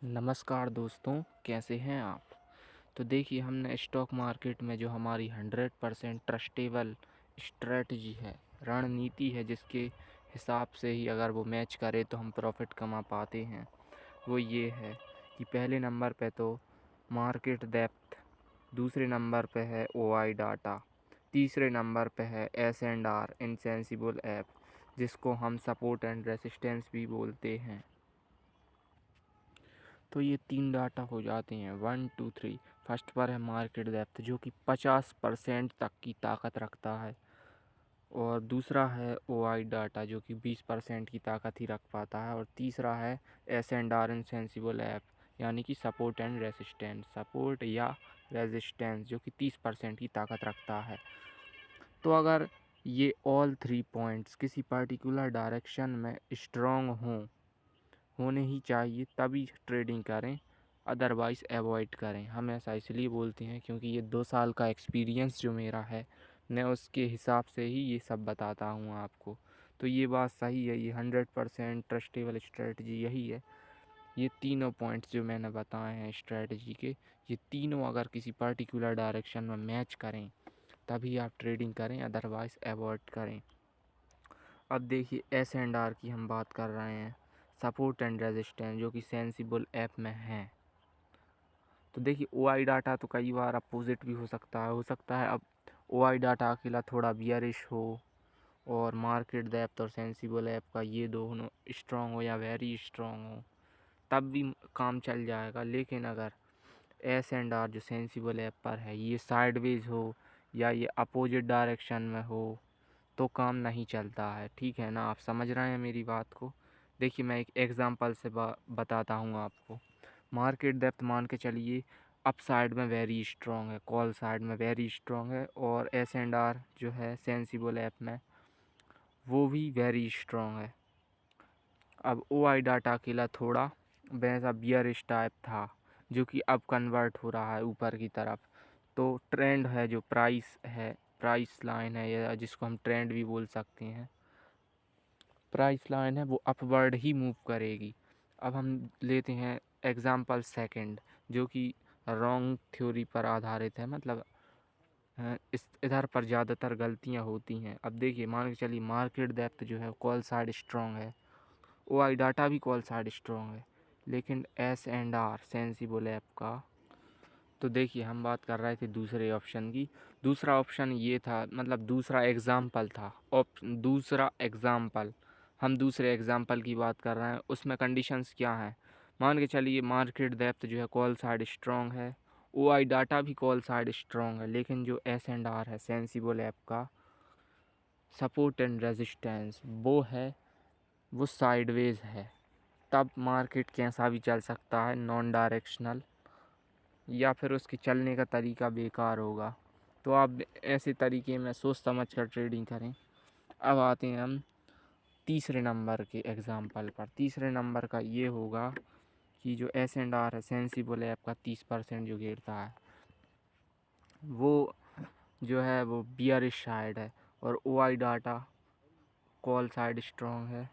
नमस्कार दोस्तों, कैसे हैं आप? तो देखिए, हमने स्टॉक मार्केट में जो हमारी 100% ट्रस्टेबल स्ट्रेटजी है, रणनीति है, जिसके हिसाब से ही अगर वो मैच करे तो हम प्रॉफिट कमा पाते हैं, वो ये है कि पहले नंबर पे तो मार्केट डेप्थ, दूसरे नंबर पे है ओआई डाटा, तीसरे नंबर पे है एस&आर इनसेंसिबल ऐप, जिसको हम सपोर्ट एंड रेसिस्टेंस भी बोलते हैं। तो ये 3 डाटा हो जाते हैं 1, 2, 3। फर्स्ट पर है मार्केट डेप्थ, जो कि 50% तक की ताकत रखता है, और दूसरा है ओआई डाटा, जो कि 20% की ताकत ही रख पाता है, और तीसरा है एस&आर इनसेंसिबल ऐप, यानी कि सपोर्ट या रेजिस्टेंस, जो कि 30% की ताकत रखता है। तो अगर ये ऑल 3 पॉइंट्स किसी पर्टिकुलर डायरेक्शन में स्ट्रॉन्ग होने ही चाहिए, तभी ट्रेडिंग करें, अदरवाइज़ अवॉइड करें। हम ऐसा इसलिए बोलते हैं क्योंकि ये 2 साल का एक्सपीरियंस जो मेरा है, मैं उसके हिसाब से ही ये सब बताता हूँ आपको। तो ये बात सही है, ये 100% ट्रस्टेबल स्ट्रेटजी यही है। ये तीनों पॉइंट्स जो मैंने बताए हैं स्ट्रेटजी के, ये तीनों अगर किसी पर्टिकुलर डायरेक्शन में मैच करें तभी आप ट्रेडिंग करें, अदरवाइज़ अवॉइड करें। अब देखिए, एस&आर की हम बात कर रहे हैं, सपोर्ट एंड रेजिस्टेंस, जो कि सेंसिबल ऐप में है। तो देखिए, ओआई डाटा तो कई बार अपोजिट भी हो सकता है अब ओआई डाटा अकेला थोड़ा बियरिश हो और मार्केट डेप्थ और सेंसिबल ऐप का ये दोनों स्ट्रॉन्ग हो या वेरी स्ट्रॉन्ग हो, तब भी काम चल जाएगा। लेकिन अगर एस&आर जो सेंसिबल ऐप पर है, ये साइडवेज हो या ये अपोजिट डायरेक्शन में हो, तो काम नहीं चलता है। ठीक है ना, आप समझ रहे हैं मेरी बात को? देखिए, मैं एक एग्जांपल से बताता हूँ आपको। मार्केट डेप्थ मान के चलिए अप साइड में वेरी स्ट्रॉन्ग है, कॉल साइड में वेरी स्ट्रॉन्ग है, और एस&आर जो है सेंसिबल ऐप में वो भी वेरी स्ट्रॉन्ग है। अब ओआई डाटा अकेला थोड़ा वैसा बियरिश टाइप था, जो कि अब कन्वर्ट हो रहा है ऊपर की तरफ। तो ट्रेंड है, जो प्राइस लाइन है, या जिसको हम ट्रेंड भी बोल सकते हैं, प्राइस लाइन है, वो अपवर्ड ही मूव करेगी। अब हम लेते हैं एग्जांपल सेकंड, जो कि रॉन्ग थ्योरी पर आधारित है, मतलब इस इधर पर ज़्यादातर गलतियां होती हैं। अब देखिए, मान के चलिए मार्केट डेप्थ जो है कॉल साइड स्ट्रॉन्ग है, ओआई डाटा भी कॉल साइड स्ट्रॉन्ग है, लेकिन एस&आर सेंसिबल ऐप का, तो देखिए हम बात कर रहे थे दूसरे ऑप्शन की। दूसरा ऑप्शन ये था, मतलब दूसरा एग्ज़ाम्पल था, दूसरा एग्ज़ाम्पल, हम दूसरे एग्ज़ाम्पल की बात कर रहे हैं। उसमें कंडीशंस क्या हैं? मान के चलिए मार्केट डेप्थ जो है कॉल साइड स्ट्रॉन्ग है, ओआई डाटा भी कॉल साइड स्ट्रॉन्ग है, लेकिन जो एस&आर है सेंसिबल ऐप का, सपोर्ट एंड रेजिस्टेंस वो साइडवेज है। तब मार्केट कैसा भी चल सकता है, नॉन डायरेक्शनल, या फिर उसके चलने का तरीका बेकार होगा। तो आप ऐसे तरीके में सोच समझ कर ट्रेडिंग करें। अब आते हैं हम तीसरे नंबर के एग्ज़ाम्पल पर। तीसरे नंबर का ये होगा कि जो एस&आर है सेंसिबल ऐप का 30% जो गिरता है, वो जो है वो बियरिश साइड है, और OI data call side strong है,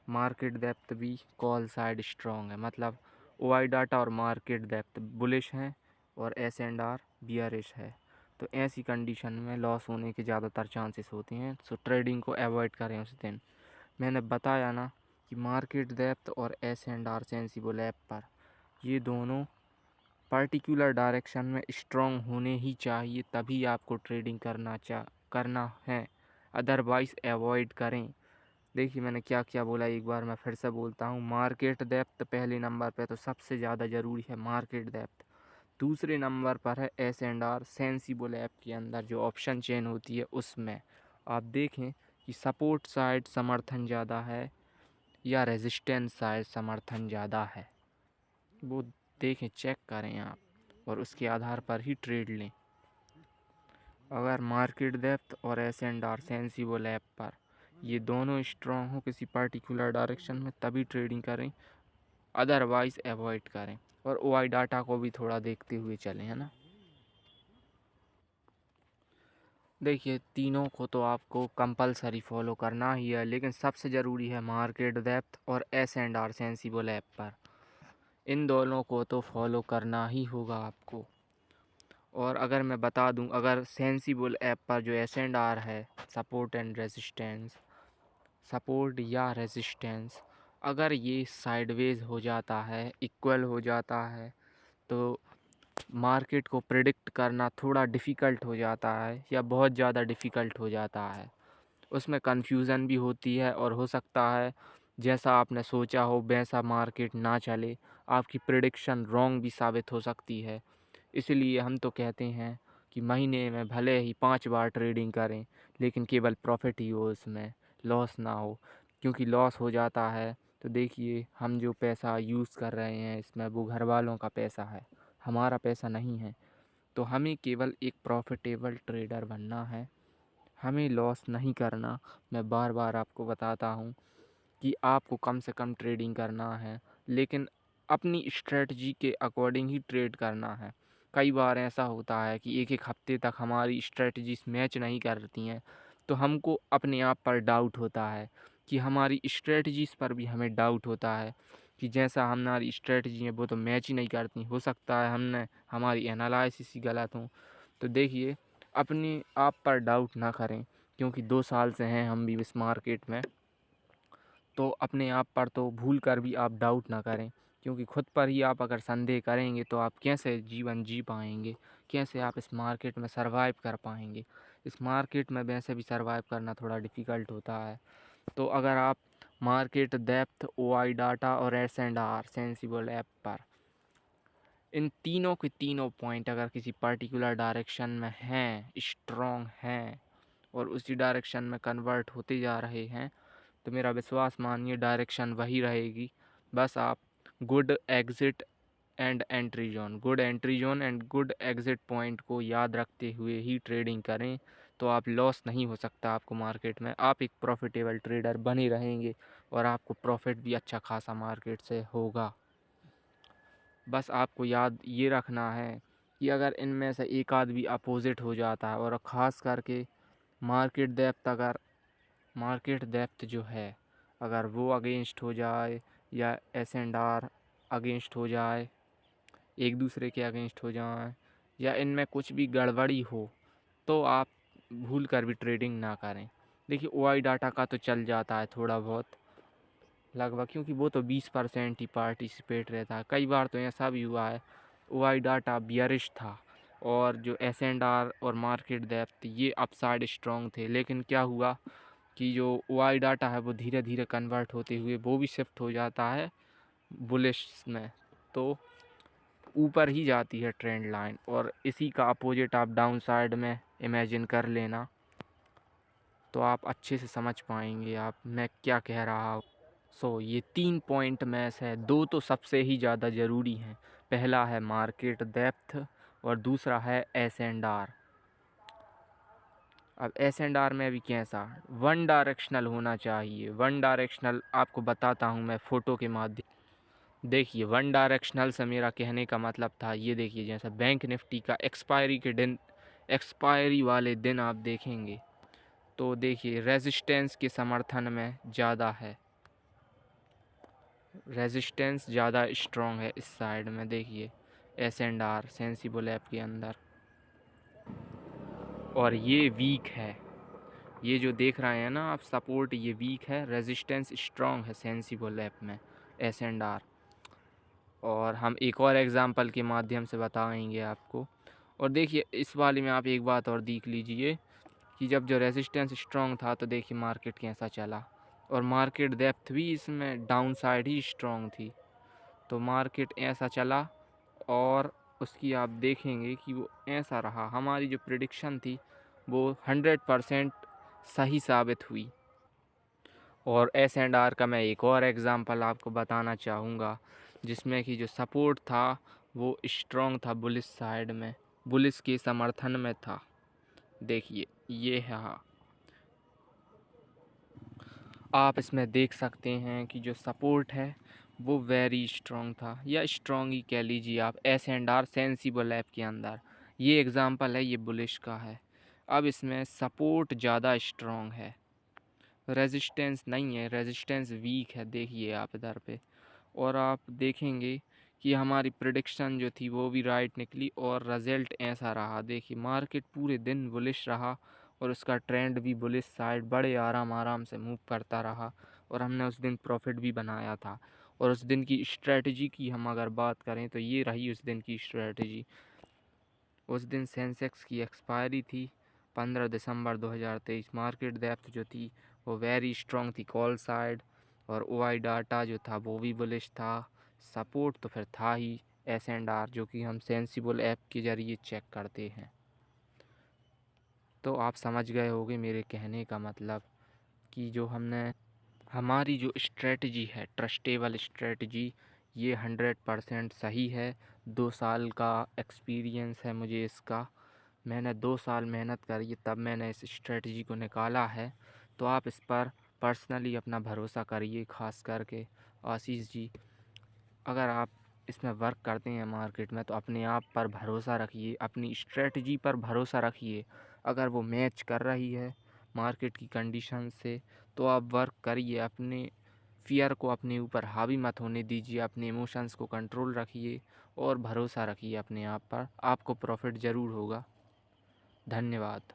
मार्केट डेप्थ भी कॉल साइड स्ट्रॉन्ग है। मतलब ओआई डाटा और मार्केट डेप्थ बुलिश हैं और एस&आर बियरिश है। तो ऐसी कंडीशन में लॉस होने के ज़्यादातर चांसेस होते हैं। सो ट्रेडिंग को अवॉइड करें उस दिन। मैंने बताया ना कि मार्केट डेप्थ और एस&आर सेंसिबल ऐप पर ये दोनों पर्टिकुलर डायरेक्शन में स्ट्रॉन्ग होने ही चाहिए, तभी आपको ट्रेडिंग करना है, अदरवाइज़ अवॉइड करें। देखिए, मैंने क्या क्या बोला, एक बार मैं फिर से बोलता हूँ। मार्केट डेप्थ पहले नंबर पे, तो सबसे ज़्यादा ज़रूरी है मार्केट डेप्थ। दूसरे नंबर पर है एस&आर सेंसिबल ऐप के अंदर जो ऑप्शन चेन होती है, उसमें आप देखें कि सपोर्ट साइड समर्थन ज़्यादा है या रेजिस्टेंस साइड समर्थन ज़्यादा है, वो देखें, चेक करें आप, और उसके आधार पर ही ट्रेड लें। अगर मार्केट डेप्थ और एस&आर सेंसिबल ऐप पर ये दोनों स्ट्रॉन्ग हो किसी पर्टिकुलर डायरेक्शन में, तभी ट्रेडिंग करें, अदरवाइज़ अवॉइड करें। और ओआई डाटा को भी थोड़ा देखते हुए चलें, है ना। देखिए, तीनों को तो आपको कंपलसरी फॉलो करना ही है, लेकिन सबसे ज़रूरी है मार्केट डेप्थ और एस&आर सेंसिबल ऐप पर। इन दोनों को तो फॉलो करना ही होगा आपको। और अगर मैं बता दूं, अगर सेंसिबल ऐप पर जो S&R है, सपोर्ट एंड रेजिस्टेंस, सपोर्ट या रेजिस्टेंस, अगर ये साइडवेज हो जाता है, इक्वल हो जाता है, तो मार्केट को प्रिडिक्ट करना थोड़ा डिफ़िकल्ट हो जाता है या बहुत ज़्यादा डिफ़िकल्ट हो जाता है। उसमें कन्फ्यूज़न भी होती है और हो सकता है जैसा आपने सोचा हो वैसा मार्केट ना चले, आपकी प्रिडिक्शन रॉन्ग भी साबित हो सकती है। इसलिए हम तो कहते हैं कि महीने में भले ही 5 बार ट्रेडिंग करें, लेकिन केवल प्रॉफिट ही हो, उसमें लॉस ना हो। क्योंकि लॉस हो जाता है तो देखिए, हम जो पैसा यूज़ कर रहे हैं इसमें, वो घर वालों का पैसा है, हमारा पैसा नहीं है। तो हमें केवल एक प्रॉफिटेबल ट्रेडर बनना है, हमें लॉस नहीं करना। मैं बार बार आपको बताता हूँ कि आपको कम से कम ट्रेडिंग करना है, लेकिन अपनी स्ट्रेटजी के अकॉर्डिंग ही ट्रेड करना है। कई बार ऐसा होता है कि एक एक हफ्ते तक हमारी स्ट्रेटजीज मैच नहीं करती हैं, तो हमको अपने आप पर डाउट होता है कि हमारी स्ट्रेटजीज पर भी हमें डाउट होता है कि जैसा हमारी स्ट्रेटजी है वो तो मैच ही नहीं करती। हो सकता है हमने हमारी एनालिसिस ही गलत हो। तो देखिए, अपने आप पर डाउट ना करें, क्योंकि 2 साल से हैं हम भी इस मार्केट में। तो अपने आप पर तो भूल कर भी आप डाउट ना करें, क्योंकि खुद पर ही आप अगर संदेह करेंगे तो आप कैसे जीवन जी पाएंगे, कैसे आप इस मार्केट में सरवाइव कर पाएंगे। इस मार्केट में वैसे भी सरवाइव करना थोड़ा डिफ़िकल्ट होता है। तो अगर आप मार्केट डेप्थ, OI डाटा और S&R सेंसिबल ऐप पर, इन तीनों के तीनों पॉइंट अगर किसी पर्टिकुलर डायरेक्शन में हैं, स्ट्रॉन्ग हैं और उसी डायरेक्शन में कन्वर्ट होते जा रहे हैं, तो मेरा विश्वास मानिए डायरेक्शन वही रहेगी। बस आप good exit and entry zone, good entry zone and good exit point को याद रखते हुए ही ट्रेडिंग करें, तो आप लॉस नहीं हो सकता आपको मार्केट में। आप एक प्रॉफिटेबल ट्रेडर बने रहेंगे और आपको प्रॉफिट भी अच्छा खासा मार्केट से होगा। बस आपको याद ये रखना है कि अगर इनमें से एक आध भी अपोजिट हो जाता है, और ख़ास करके मार्केट डेप्थ, अगर मार्केट डेप्थ जो है अगर वो अगेंस्ट हो जाए या S&R अगेंस्ट हो जाए, एक दूसरे के अगेंस्ट हो जाए, या इनमें कुछ भी गड़बड़ी हो, तो आप भूल कर भी ट्रेडिंग ना करें। देखिए, OI डाटा का तो चल जाता है थोड़ा बहुत लगभग, क्योंकि वो तो 20% ही पार्टिसिपेट रहता है। कई बार तो ऐसा भी हुआ है OI डाटा बियरिश था और जो S&R और मार्केट डेप्थ ये अपसाइड स्ट्रॉन्ग थे, लेकिन क्या हुआ कि जो OI डाटा है वो धीरे धीरे कन्वर्ट होते हुए वो भी शिफ्ट हो जाता है बुलिश में, तो ऊपर ही जाती है ट्रेंड लाइन, और इसी का अपोजिट आप डाउन साइड में इमेजिन कर लेना, तो आप अच्छे से समझ पाएंगे आप मैं क्या कह रहा हूँ। ये 3 पॉइंट में से 2 तो सबसे ही ज़्यादा ज़रूरी हैं। पहला है मार्केट डेप्थ और दूसरा है S&R। अब S&R में भी कैसा वन डायरेक्शनल होना चाहिए। वन डायरेक्शनल आपको बताता हूँ मैं फ़ोटो के माध्यम। देखिए, वन डायरेक्शनल से मेरा कहने का मतलब था, ये देखिए जैसा बैंक निफ्टी का एक्सपायरी के दिन, एक्सपायरी वाले दिन आप देखेंगे तो देखिए रेजिस्टेंस के समर्थन में ज़्यादा है, रेजिस्टेंस ज़्यादा स्ट्रॉन्ग है इस साइड में। देखिए S&R सेंसिबल ऐप के अंदर, और ये वीक है। ये जो देख रहे हैं ना आप सपोर्ट, ये वीक है, रेजिस्टेंस स्ट्रॉन्ग है सेंसिबल ऐप में S&R। और हम एक और एग्ज़ाम्पल के माध्यम से बताएंगे आपको। और देखिए इस वाले में आप एक बात और देख लीजिए कि जब जो रेजिस्टेंस स्ट्रॉन्ग था तो देखिए मार्केट कैसा चला, और मार्केट डेप्थ भी इसमें डाउन साइड ही स्ट्रॉन्ग थी, तो मार्केट ऐसा चला और उसकी आप देखेंगे कि वो ऐसा रहा। हमारी जो प्रिडिक्शन थी वो 100% सही साबित हुई। और S&R का मैं एक और एग्ज़ाम्पल आपको बताना चाहूँगा, जिसमें कि जो सपोर्ट था वो स्ट्रॉन्ग था बुलिश साइड में, बुलिश के समर्थन में था। देखिए ये है, आप इसमें देख सकते हैं कि जो सपोर्ट है वो वेरी स्ट्रॉन्ग था, या स्ट्रॉन्ग ही कह लीजिए आप, S&R सेंसिबल ऐप के अंदर। ये एग्ज़ाम्पल है, ये बुलिश का है। अब इसमें सपोर्ट ज़्यादा स्ट्रॉन्ग है, रेजिस्टेंस नहीं है, रेजिस्टेंस वीक है। देखिए आप इधर पे, और आप देखेंगे कि हमारी प्रेडिक्शन जो थी वो भी राइट निकली और रिज़ल्ट ऐसा रहा। देखिए मार्केट पूरे दिन बुलिश रहा और उसका ट्रेंड भी बुलिश साइड बड़े आराम से मूव करता रहा और हमने उस दिन प्रॉफिट भी बनाया था। और उस दिन की स्ट्रेटजी की हम अगर बात करें तो ये रही उस दिन की स्ट्रेटजी। उस दिन सेंसेक्स की एक्सपायरी थी 15 दिसंबर 2023। मार्केट डेप्थ जो थी वो वेरी स्ट्रॉन्ग थी कॉल साइड और ओआई डाटा जो था वो भी बुलिश था। सपोर्ट तो फिर था ही S&R जो कि हम सेंसिबल ऐप के ज़रिए चेक करते हैं। तो आप समझ गए होंगे मेरे कहने का मतलब कि जो हमारी जो स्ट्रेटजी है ट्रस्टेबल स्ट्रेटजी ये 100% सही है। 2 साल का एक्सपीरियंस है मुझे इसका। मैंने 2 साल मेहनत करी तब मैंने इस स्ट्रेटजी को निकाला है। तो आप इस पर पर्सनली अपना भरोसा करिए। ख़ास करके आशीष जी, अगर आप इसमें वर्क करते हैं मार्केट में तो अपने आप पर भरोसा रखिए, अपनी स्ट्रेटजी पर भरोसा रखिए। अगर वो मैच कर रही है मार्केट की कंडीशन से तो आप वर्क करिए। अपने फ़ियर को अपने ऊपर हावी मत होने दीजिए, अपने इमोशंस को कंट्रोल रखिए और भरोसा रखिए अपने आप पर। आपको प्रॉफिट ज़रूर होगा। धन्यवाद।